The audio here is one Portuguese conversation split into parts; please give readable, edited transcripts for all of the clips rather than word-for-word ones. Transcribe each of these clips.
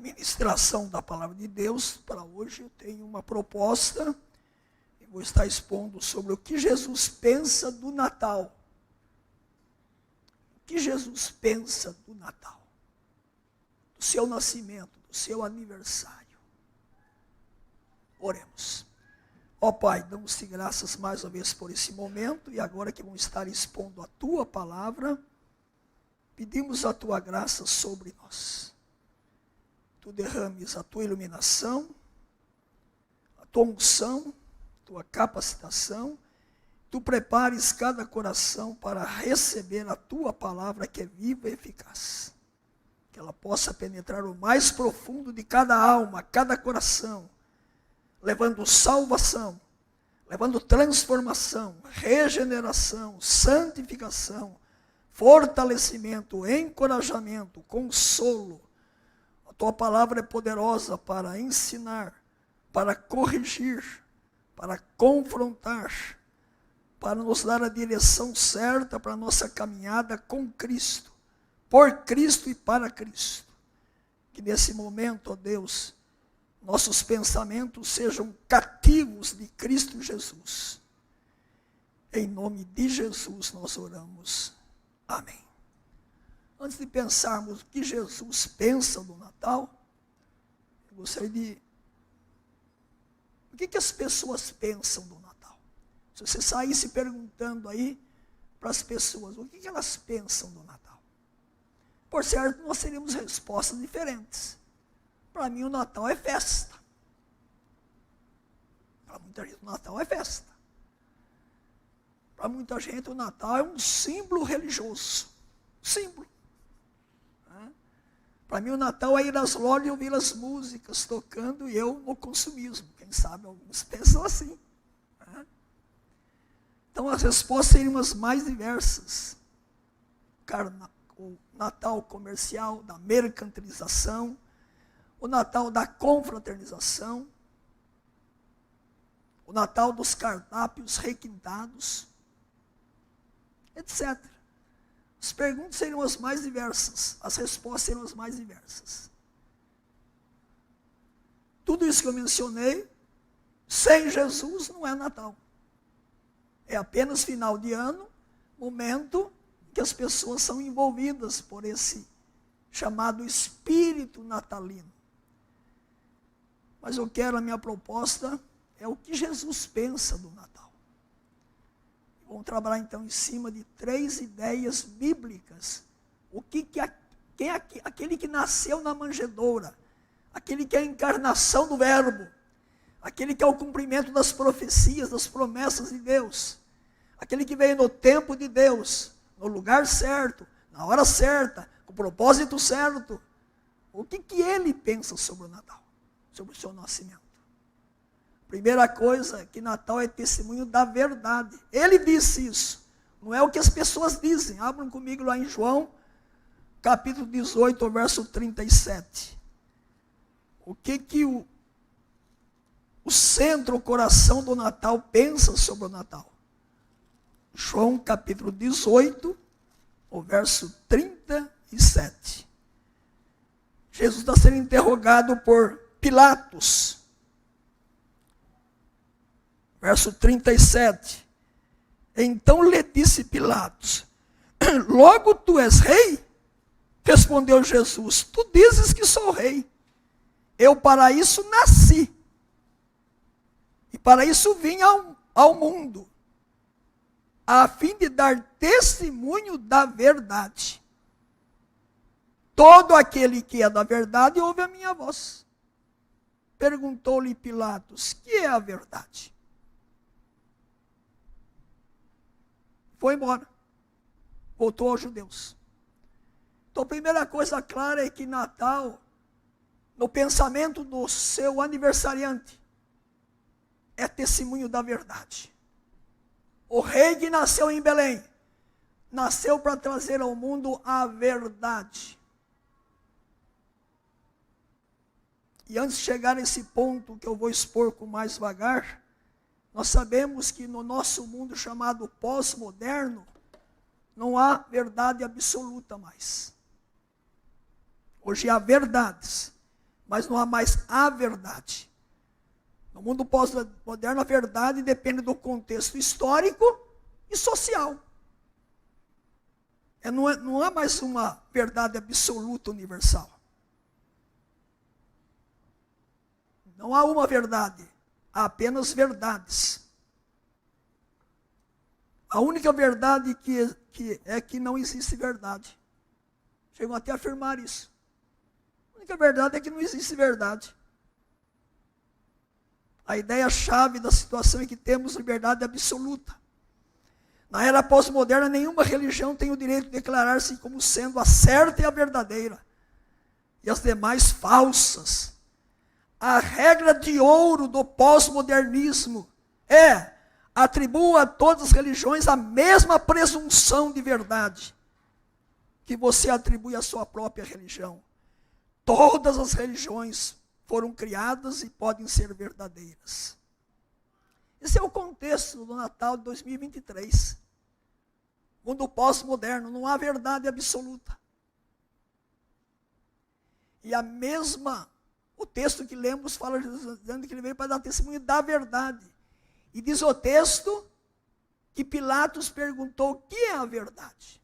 ministração da palavra de Deus, para hoje eu tenho uma proposta. Eu vou estar expondo sobre o que Jesus pensa do Natal. O que Jesus pensa do Natal, do seu nascimento, do seu aniversário. Oremos. Ó Pai, damos-te graças mais uma vez por esse momento, e agora que vamos estar expondo a Tua palavra, pedimos a Tua graça sobre nós. Tu derrames a Tua iluminação, a Tua unção, a Tua capacitação, Tu prepares cada coração para receber a Tua palavra que é viva e eficaz. Que ela possa penetrar o mais profundo de cada alma, cada coração, levando salvação, levando transformação, regeneração, santificação, fortalecimento, encorajamento, consolo. A Tua palavra é poderosa para ensinar, para corrigir, para confrontar, para nos dar a direção certa para a nossa caminhada com Cristo, por Cristo e para Cristo. Que nesse momento, ó Deus, nossos pensamentos sejam cativos de Cristo Jesus. Em nome de Jesus nós oramos. Amém. Antes de pensarmos o que Jesus pensa do Natal, eu gostaria de... O que as pessoas pensam do Natal? Se você saísse perguntando aí para as pessoas, o que elas pensam do Natal? Por certo, nós teríamos respostas diferentes. Para mim, o Natal é festa. Para muita gente, o Natal é festa. Para muita gente, o Natal é um símbolo religioso. Símbolo. Para mim, o Natal é ir às lojas e ouvir as músicas tocando e eu no consumismo. Quem sabe, alguns pensam assim. Então, as respostas seriam as mais diversas. O Natal comercial, da mercantilização, o Natal da confraternização, o Natal dos cardápios requintados, etc. As perguntas seriam as mais diversas, as respostas seriam as mais diversas. Tudo isso que eu mencionei, sem Jesus não é Natal. É apenas final de ano, momento que as pessoas são envolvidas por esse chamado espírito natalino. Mas eu quero, a minha proposta é o que Jesus pensa do Natal. Vamos trabalhar então em cima de 3 ideias bíblicas. Aquele que nasceu na manjedoura, aquele que é a encarnação do Verbo, aquele que é o cumprimento das profecias, das promessas de Deus, aquele que veio no tempo de Deus, no lugar certo, na hora certa, com o propósito certo. O que ele pensa sobre o Natal, sobre o seu nascimento? Primeira coisa é que Natal é testemunho da verdade. Ele disse isso, não é o que as pessoas dizem. Abram comigo lá em João, capítulo 18, verso 37. O que o centro, o coração do Natal pensa sobre o Natal? João capítulo 18, o verso 37. Jesus está sendo interrogado por Pilatos. Verso 37. Então lhe disse Pilatos: logo tu és rei? Respondeu Jesus: tu dizes que sou rei. Eu para isso nasci. E para isso vim ao mundo, a fim de dar testemunho da verdade. Todo aquele que é da verdade ouve a minha voz. Perguntou-lhe Pilatos: que é a verdade? Foi embora. Voltou aos judeus. Então a primeira coisa clara é que Natal, no pensamento do seu aniversariante, é testemunho da verdade. O rei que nasceu em Belém, nasceu para trazer ao mundo a verdade. E antes de chegar nesse ponto que eu vou expor com mais vagar, nós sabemos que no nosso mundo chamado pós-moderno, não há verdade absoluta mais. Hoje há verdades. mas não há mais a verdade. No mundo pós-moderno, a verdade depende do contexto histórico e social. Não há mais uma verdade absoluta universal. Não há uma verdade, há apenas verdades. A única verdade que não existe verdade. Chegam até a afirmar isso. A única verdade é que não existe verdade. A ideia-chave da situação é que temos liberdade absoluta. Na era pós-moderna, nenhuma religião tem o direito de declarar-se como sendo a certa e a verdadeira, e as demais falsas. A regra de ouro do pós-modernismo atribua a todas as religiões a mesma presunção de verdade que você atribui à sua própria religião. Todas as religiões foram criadas e podem ser verdadeiras. Esse é o contexto do Natal de 2023. Mundo pós-moderno, não há verdade absoluta. E o texto que lemos fala dizendo que ele veio para dar testemunho da verdade. E diz o texto que Pilatos perguntou o que é a verdade.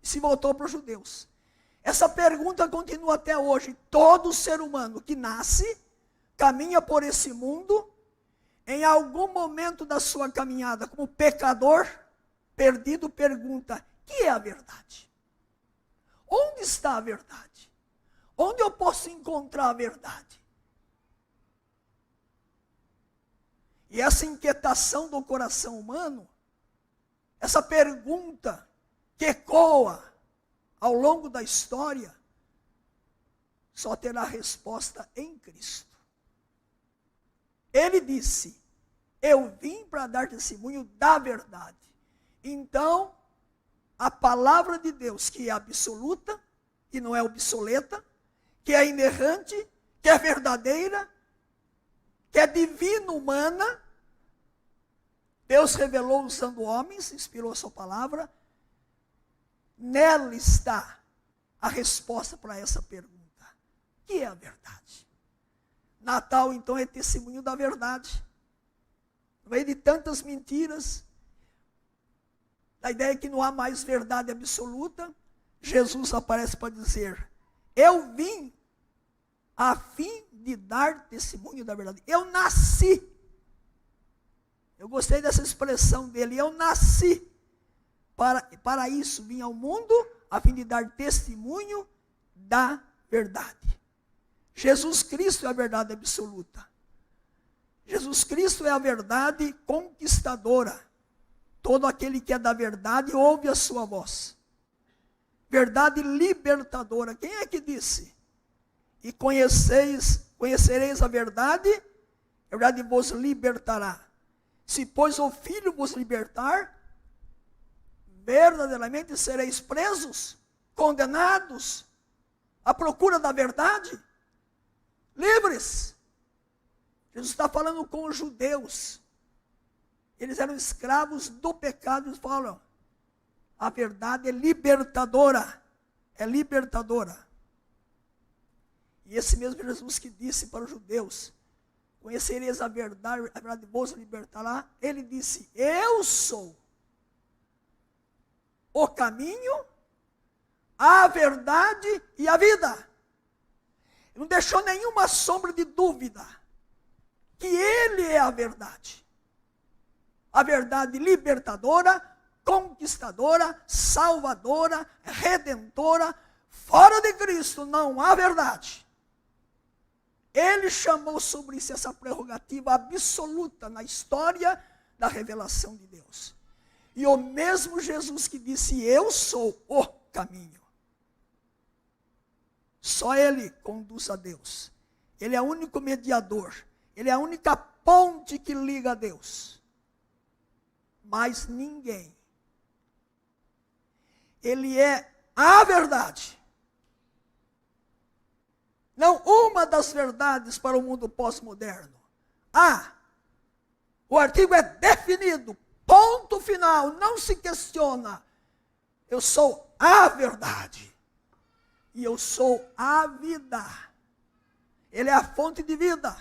E se voltou para os judeus. Essa pergunta continua até hoje. Todo ser humano que nasce, caminha por esse mundo, em algum momento da sua caminhada, como pecador perdido, pergunta: o que é a verdade? Onde está a verdade? Onde eu posso encontrar a verdade? E essa inquietação do coração humano, essa pergunta que ecoa ao longo da história, só terá resposta em Cristo. Ele disse: eu vim para dar testemunho da verdade. Então, a palavra de Deus, que é absoluta, que não é obsoleta, que é inerrante, que é verdadeira, que é divina, humana, Deus revelou usando homens, inspirou a sua palavra. Nela está a resposta para essa pergunta. O que é a verdade? Natal, então, é testemunho da verdade. No meio de tantas mentiras, a ideia é que não há mais verdade absoluta, Jesus aparece para dizer: eu vim a fim de dar testemunho da verdade. Eu nasci. Eu gostei dessa expressão dele. Eu nasci. Para isso vim ao mundo, a fim de dar testemunho da verdade. Jesus Cristo é a verdade absoluta. Jesus Cristo é a verdade conquistadora. Todo aquele que é da verdade ouve a sua voz. Verdade libertadora. Quem é que disse? E conhecereis a verdade vos libertará. Se, pois, o Filho vos libertar, verdadeiramente sereis presos, condenados, à procura da verdade, livres. Jesus está falando com os judeus. Eles eram escravos do pecado. Eles falam: a verdade é libertadora. É libertadora. E esse mesmo Jesus que disse para os judeus: conhecereis a verdade vos libertará. Ele disse: eu sou o caminho, a verdade e a vida. Ele não deixou nenhuma sombra de dúvida que ele é a verdade. A verdade libertadora, conquistadora, salvadora, redentora. Fora de Cristo não há verdade. Ele chamou sobre si essa prerrogativa absoluta na história da revelação de Deus. E o mesmo Jesus que disse: eu sou o caminho. Só Ele conduz a Deus. Ele é o único mediador. Ele é a única ponte que liga a Deus. Mas ninguém. Ele é a verdade. Não uma das verdades para o mundo pós-moderno. O artigo é definido. Ponto final. Não se questiona. Eu sou a verdade. e eu sou a vida. Ele é a fonte de vida.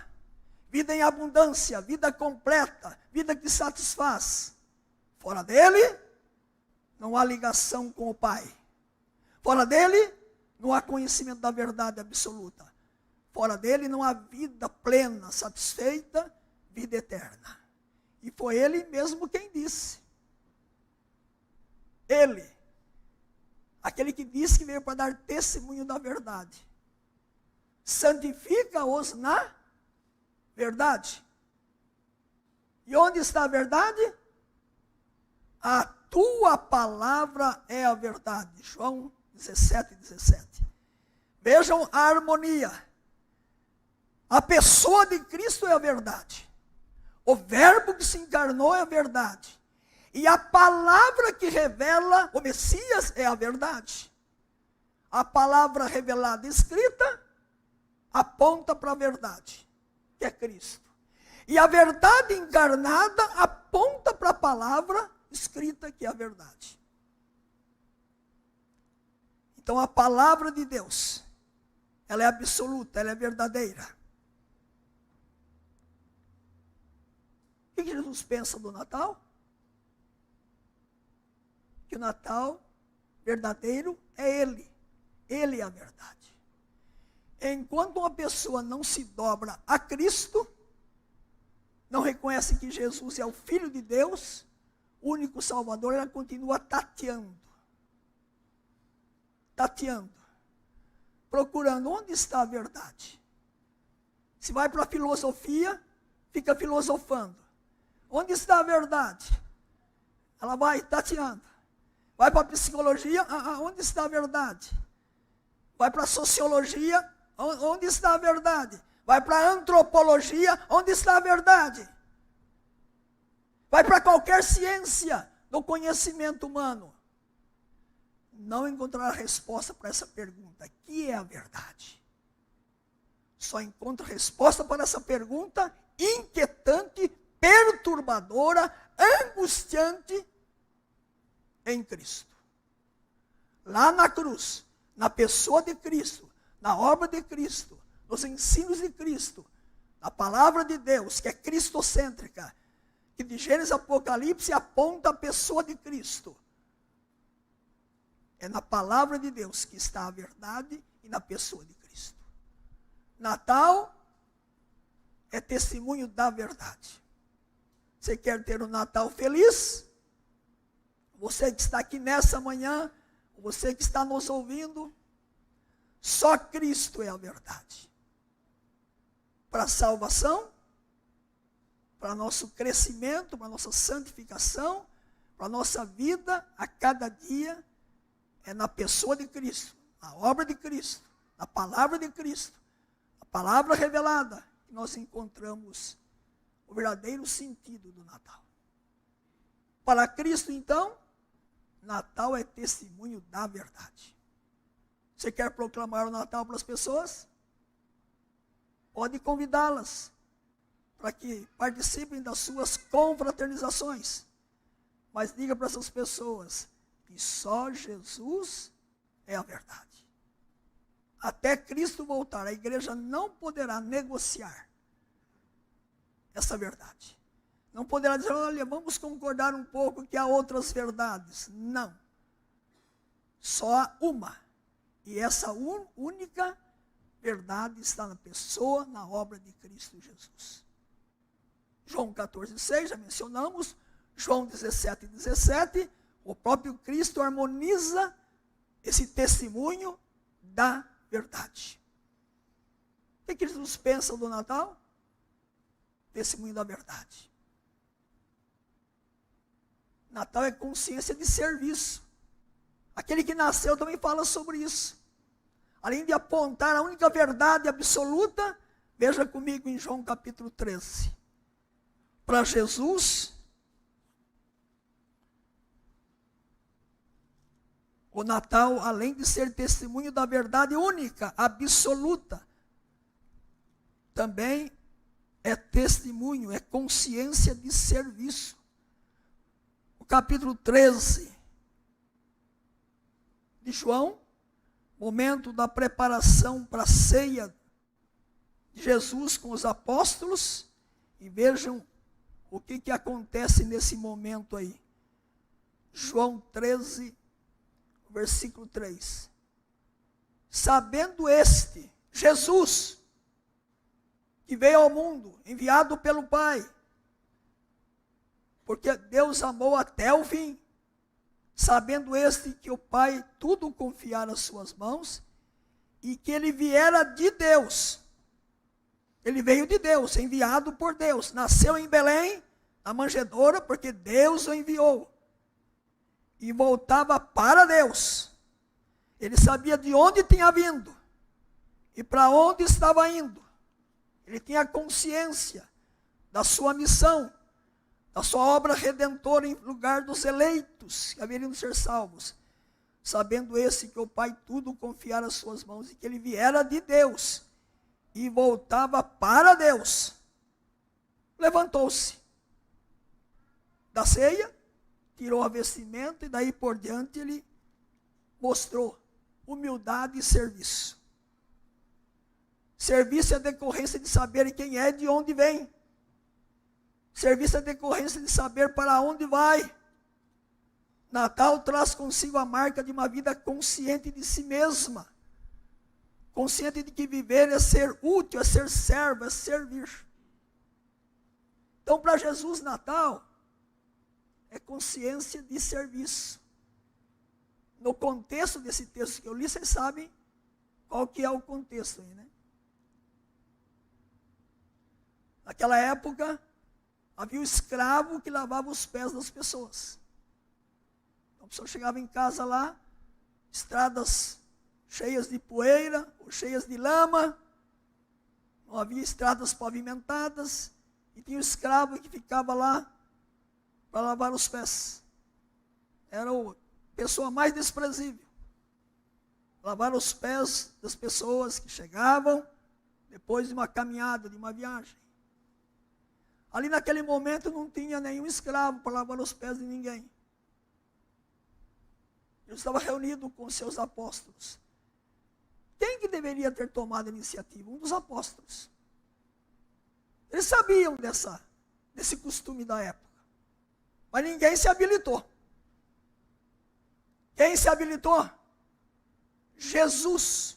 Vida em abundância, vida completa, vida que satisfaz. Fora dele, não há ligação com o Pai. Fora dele, não há conhecimento da verdade absoluta. Fora dele, não há vida plena, satisfeita, vida eterna. E foi ele mesmo quem disse. Ele, aquele que disse que veio para dar testemunho da verdade. Santifica-os na verdade. E onde está a verdade? A tua palavra é a verdade. João 17:17. Vejam a harmonia. A pessoa de Cristo é a verdade. O verbo que se encarnou é a verdade. E a palavra que revela o Messias é a verdade. A palavra revelada e escrita aponta para a verdade, que é Cristo. E a verdade encarnada aponta para a palavra escrita, que é a verdade. Então a palavra de Deus, ela é absoluta, ela é verdadeira. O que Jesus pensa do Natal? Que o Natal verdadeiro é Ele. Ele é a verdade. Enquanto uma pessoa não se dobra a Cristo, não reconhece que Jesus é o Filho de Deus, o único Salvador, ela continua tateando. Tateando. Procurando onde está a verdade. Se vai para a filosofia, fica filosofando. Onde está a verdade? Ela vai tateando. Vai para a psicologia, onde está a verdade? Vai para a sociologia, onde está a verdade? Vai para a antropologia, onde está a verdade? Vai para qualquer ciência do conhecimento humano. Não encontrará resposta para essa pergunta. O que é a verdade? Só encontra resposta para essa pergunta inquietante, perturbadora, angustiante em Cristo. Lá na cruz, na pessoa de Cristo, na obra de Cristo, nos ensinos de Cristo, na palavra de Deus, que é cristocêntrica, que de Gênesis a Apocalipse aponta a pessoa de Cristo. É na palavra de Deus que está a verdade e na pessoa de Cristo. Natal é testemunho da verdade. Você quer ter um Natal feliz? Você que está aqui nessa manhã, você que está nos ouvindo, só Cristo é a verdade. Para a salvação, para nosso crescimento, para nossa santificação, para a nossa vida a cada dia, é na pessoa de Cristo, na obra de Cristo, na palavra de Cristo, a palavra revelada, que nós encontramos o verdadeiro sentido do Natal. Para Cristo, então, Natal é testemunho da verdade. Você quer proclamar o Natal para as pessoas? Pode convidá-las para que participem das suas confraternizações. Mas diga para essas pessoas que só Jesus é a verdade. Até Cristo voltar, a igreja não poderá negociar essa verdade. Não poderá dizer, olha, vamos concordar um pouco que há outras verdades. Não. Só há uma. E essa única verdade está na pessoa, na obra de Cristo Jesus. João 14,6, já mencionamos. João 17,17, o próprio Cristo harmoniza esse testemunho da verdade. O que Jesus pensa do Natal? Testemunho da verdade. Natal é consciência de serviço. Aquele que nasceu também fala sobre isso. Além de apontar a única verdade absoluta, veja comigo em João capítulo 13. Para Jesus, o Natal, além de ser testemunho da verdade única, absoluta, também é testemunho, é consciência de serviço. O capítulo 13 de João momento da preparação para a ceia de Jesus com os apóstolos, e vejam o que acontece nesse momento aí. João 13, versículo 3. Sabendo este, Jesus, que veio ao mundo, enviado pelo Pai, porque Deus amou até o fim, sabendo este que o Pai tudo confiara às suas mãos, e que ele viera de Deus. Ele veio de Deus, enviado por Deus. Nasceu em Belém, na manjedoura, porque Deus o enviou. E voltava para Deus. Ele sabia de onde tinha vindo e para onde estava indo. Ele tinha consciência da sua missão, da sua obra redentora em lugar dos eleitos que haveriam de ser salvos. Sabendo esse que o Pai tudo confiara às suas mãos e que ele viera de Deus e voltava para Deus. Levantou-se da ceia, tirou a vestimenta e daí por diante ele mostrou humildade e serviço. Serviço é decorrência de saber quem é e de onde vem. Serviço é decorrência de saber para onde vai. Natal traz consigo a marca de uma vida consciente de si mesma. Consciente de que viver é ser útil, é ser servo, é servir. Então, para Jesus, Natal é consciência de serviço. No contexto desse texto que eu li, vocês sabem qual que é o contexto aí, né? Naquela época, havia um escravo que lavava os pés das pessoas. Então, a pessoa chegava em casa lá, estradas cheias de poeira, ou cheias de lama, não havia estradas pavimentadas, e tinha um escravo que ficava lá para lavar os pés. Era a pessoa mais desprezível. Lavar os pés das pessoas que chegavam depois de uma caminhada, de uma viagem. Ali naquele momento não tinha nenhum escravo para lavar os pés de ninguém. Ele estava reunido com seus apóstolos. Quem que deveria ter tomado a iniciativa? Um dos apóstolos. Eles sabiam desse costume da época. Mas ninguém se habilitou. Quem se habilitou? Jesus.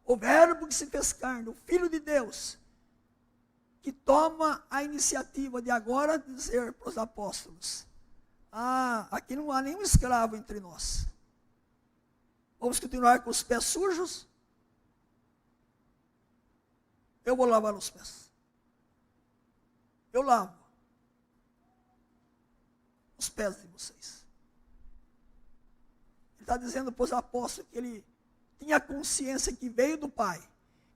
O Verbo que se fez carne, o Filho de Deus, que toma a iniciativa de agora dizer para os apóstolos: aqui não há nenhum escravo entre nós. Vamos continuar com os pés sujos? Eu vou lavar os pés. Eu lavo os pés de vocês. Ele está dizendo para os apóstolos que ele tinha consciência que veio do Pai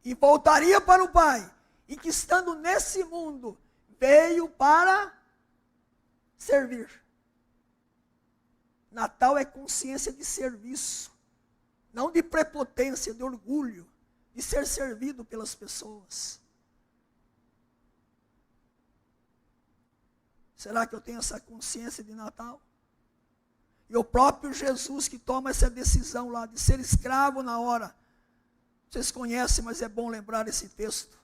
e voltaria para o Pai, e que estando nesse mundo veio para servir. Natal é consciência de serviço, não de prepotência, de orgulho, de ser servido pelas pessoas. Será que eu tenho essa consciência de Natal? E o próprio Jesus que toma essa decisão lá de ser escravo na hora. Vocês conhecem, mas é bom lembrar esse texto.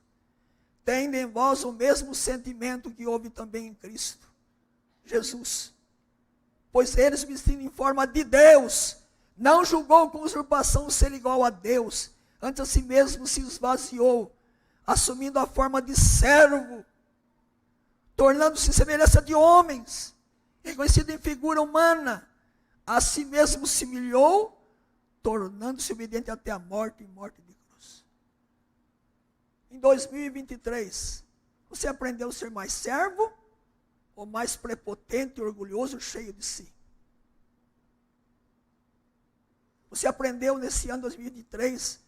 Tende em vós o mesmo sentimento que houve também em Cristo Jesus. Pois eles, vestindo em forma de Deus, não julgou com usurpação ser igual a Deus, antes a si mesmo se esvaziou, assumindo a forma de servo, tornando-se semelhança de homens, reconhecido em figura humana, a si mesmo se humilhou, tornando-se obediente até a morte e morte de cruz. Em 2023, você aprendeu a ser mais servo ou mais prepotente, orgulhoso, cheio de si? Você aprendeu nesse ano 2023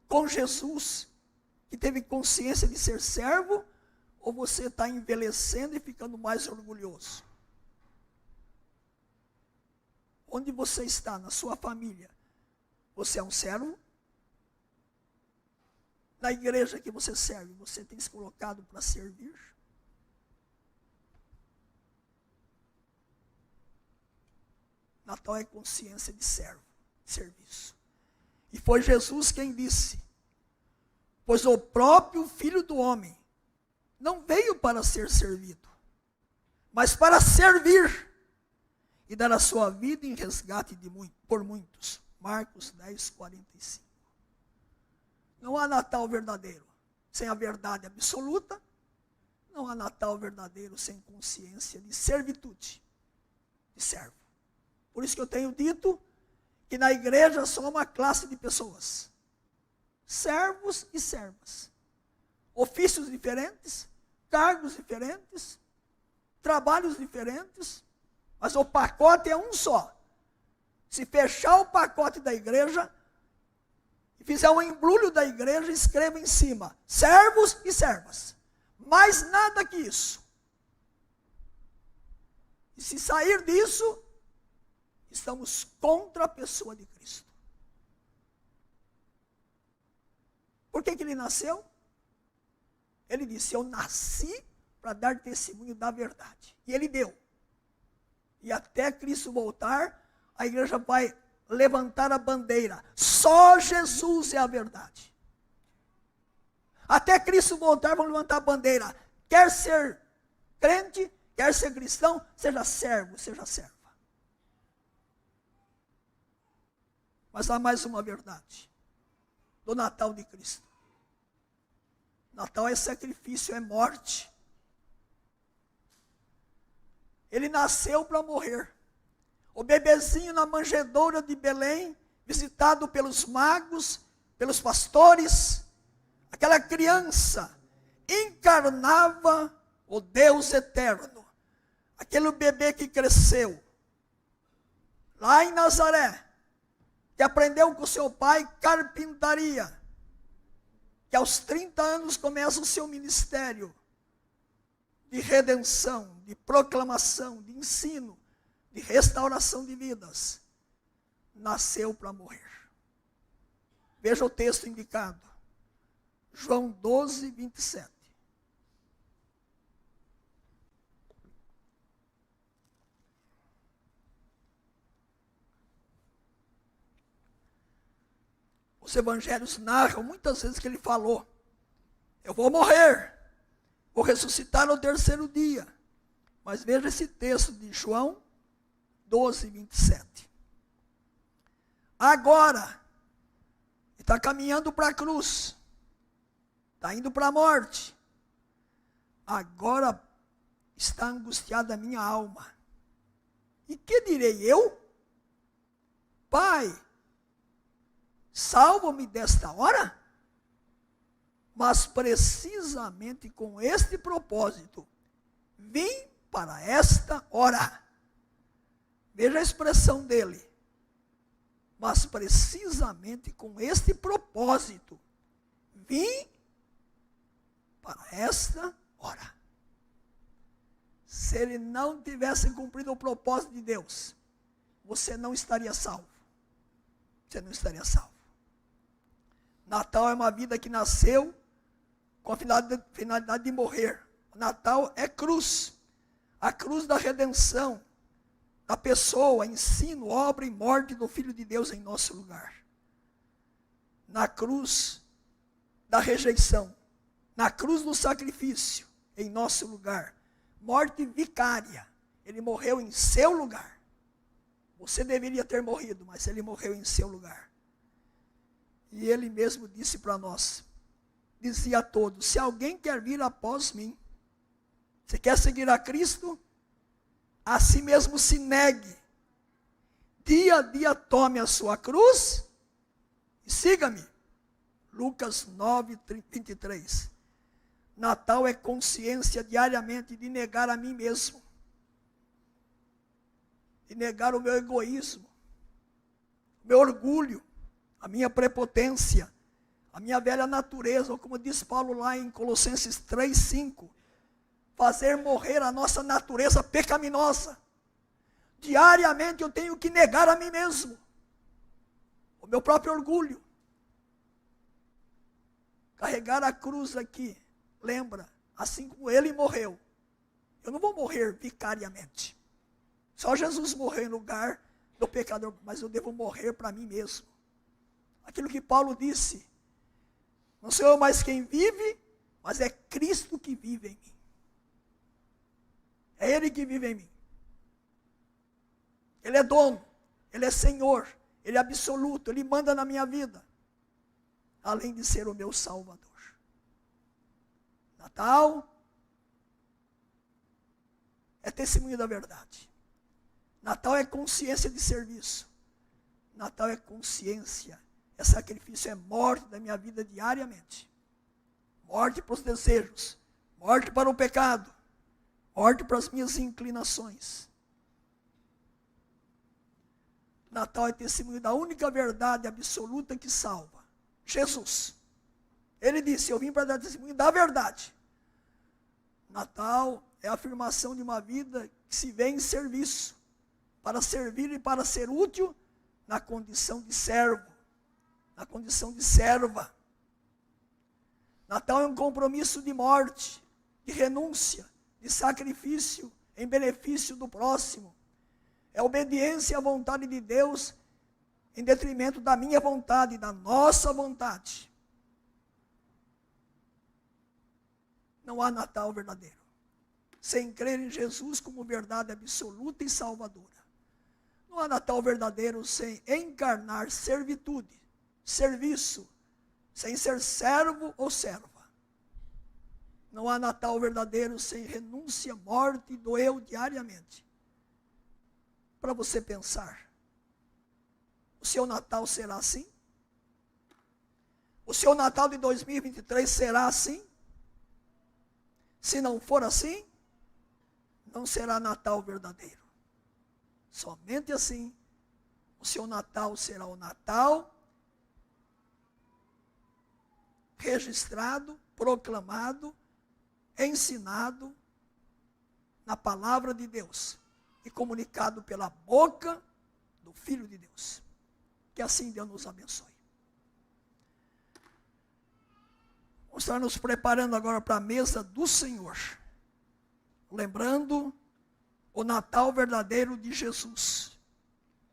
com Jesus, que teve consciência de ser servo, ou você está envelhecendo e ficando mais orgulhoso? Onde você está, na sua família, você é um servo? Na igreja que você serve, você tem se colocado para servir? Natal é consciência de servo. serviço. E foi Jesus quem disse: pois o próprio Filho do Homem não veio para ser servido, mas para servir e dar a sua vida em resgate por muitos. Marcos 10, 45. Não há Natal verdadeiro sem a verdade absoluta. Não há Natal verdadeiro sem consciência de servitude, de servo. Por isso que eu tenho dito que na igreja só há uma classe de pessoas: servos e servas. Ofícios diferentes, cargos diferentes, trabalhos diferentes, mas o pacote é um só. Se fechar o pacote da igreja e fizer um embrulho da igreja, escreva em cima: servos e servas. Mais nada que isso. E se sair disso, estamos contra a pessoa de Cristo. Por que ele nasceu? Ele disse: eu nasci para dar testemunho da verdade. E ele deu. E até Cristo voltar, a igreja vai levantar a bandeira: só Jesus é a verdade. Até Cristo voltar, vão levantar a bandeira: quer ser crente, quer ser cristão, seja servo, seja serva. Mas há mais uma verdade do Natal de Cristo. Natal é sacrifício, é morte. Ele nasceu para morrer. O bebezinho na manjedoura de Belém, visitado pelos magos, pelos pastores, aquela criança encarnava o Deus eterno. Aquele bebê que cresceu lá em Nazaré, que aprendeu com seu pai carpintaria, que aos 30 anos começa o seu ministério de redenção, de proclamação, de ensino, de restauração de vidas, nasceu para morrer. Veja o texto indicado, João 12, 27. Os evangelhos narram muitas vezes que ele falou: eu vou morrer, vou ressuscitar no terceiro dia. Mas veja esse texto de João 12, 27. Agora, ele está caminhando para a cruz, está indo para a morte. Agora está angustiada a minha alma. E que direi eu? Pai, salva-me desta hora? Mas precisamente com este propósito vim para esta hora. Veja a expressão dele. Mas precisamente com este propósito vim para esta hora. Se ele não tivesse cumprido o propósito de Deus, você não estaria salvo. Você não estaria salvo. Natal é uma vida que nasceu com a finalidade de morrer. Natal é cruz. A cruz da redenção, da pessoa, ensino, obra e morte do Filho de Deus em nosso lugar. Na cruz da rejeição, na cruz do sacrifício em nosso lugar. Morte vicária. Ele morreu em seu lugar. Você deveria ter morrido, mas ele morreu em seu lugar. E ele mesmo disse para nós, dizia a todos: se alguém quer vir após mim, você quer seguir a Cristo? A si mesmo se negue. Dia a dia tome a sua cruz e siga-me. Lucas 9, 23. Natal é consciência diariamente de negar a mim mesmo. De negar o meu egoísmo, o meu orgulho, a minha prepotência, a minha velha natureza, ou como diz Paulo lá em Colossenses 3, 5, fazer morrer a nossa natureza pecaminosa. Diariamente eu tenho que negar a mim mesmo, o meu próprio orgulho. Carregar a cruz aqui, lembra, assim como ele morreu, eu não vou morrer vicariamente. Só Jesus morreu em lugar do pecador, mas eu devo morrer para mim mesmo. Aquilo que Paulo disse, não sou eu mais quem vive, mas é Cristo que vive em mim. É Ele que vive em mim. Ele é dono, Ele é Senhor, Ele é absoluto, Ele manda na minha vida, além de ser o meu Salvador. Natal é testemunho da verdade. Natal é consciência de serviço. Natal é consciência, é sacrifício, é morte da minha vida diariamente. Morte para os desejos, morte para o pecado, morte para as minhas inclinações. Natal é testemunho da única verdade absoluta que salva, Jesus. Ele disse, eu vim para dar testemunho da verdade. Natal é a afirmação de uma vida que se vê em serviço, para servir e para ser útil na condição de servo, na condição de serva. Natal é um compromisso de morte, de renúncia, de sacrifício em benefício do próximo. É obediência à vontade de Deus em detrimento da minha vontade, da nossa vontade. Não há Natal verdadeiro sem crer em Jesus como verdade absoluta e salvadora. Não há Natal verdadeiro sem encarnar servitude, serviço, sem ser servo ou serva. Não há Natal verdadeiro sem renúncia, morte e doeu diariamente. Para você pensar, o seu Natal será assim? O seu Natal de 2023 será assim? Se não for assim, não será Natal verdadeiro. Somente assim, o seu Natal será o Natal registrado, proclamado, ensinado na palavra de Deus e comunicado pela boca do Filho de Deus. Que assim Deus nos abençoe. Vamos estar nos preparando agora para a mesa do Senhor. Lembrando o Natal verdadeiro de Jesus.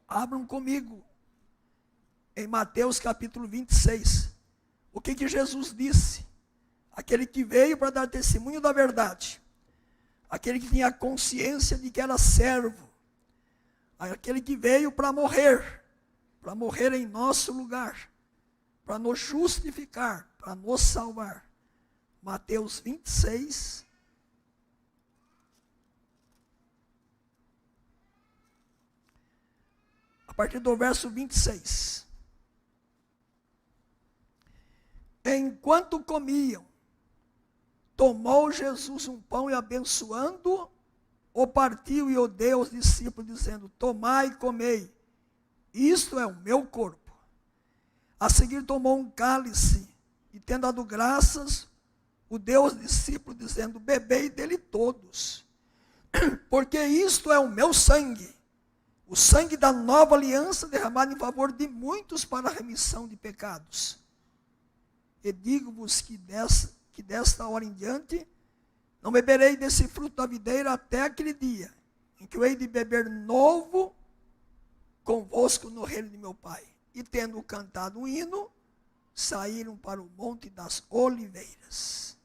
Abram comigo em Mateus capítulo 26. O que Jesus disse? Aquele que veio para dar testemunho da verdade. Aquele que tinha consciência de que era servo. Aquele que veio para morrer em nosso lugar, para nos justificar, para nos salvar. Mateus 26, a partir do verso 26. Enquanto comiam, tomou Jesus um pão e abençoando, o partiu e o deu aos discípulos, dizendo, tomai e comei, isto é o meu corpo. A seguir tomou um cálice, e tendo dado graças, o deu aos discípulos, dizendo, bebei dele todos, porque isto é o meu sangue, o sangue da nova aliança derramado em favor de muitos para a remissão de pecados. E digo-vos que desta hora em diante, não beberei desse fruto da videira até aquele dia, em que eu hei de beber novo convosco no reino de meu Pai. E tendo cantado um hino, saíram para o Monte das Oliveiras.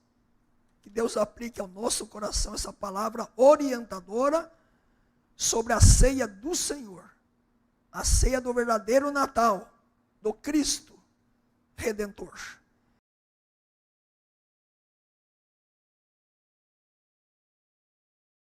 Que Deus aplique ao nosso coração essa palavra orientadora sobre a ceia do Senhor. A ceia do verdadeiro Natal, do Cristo Redentor.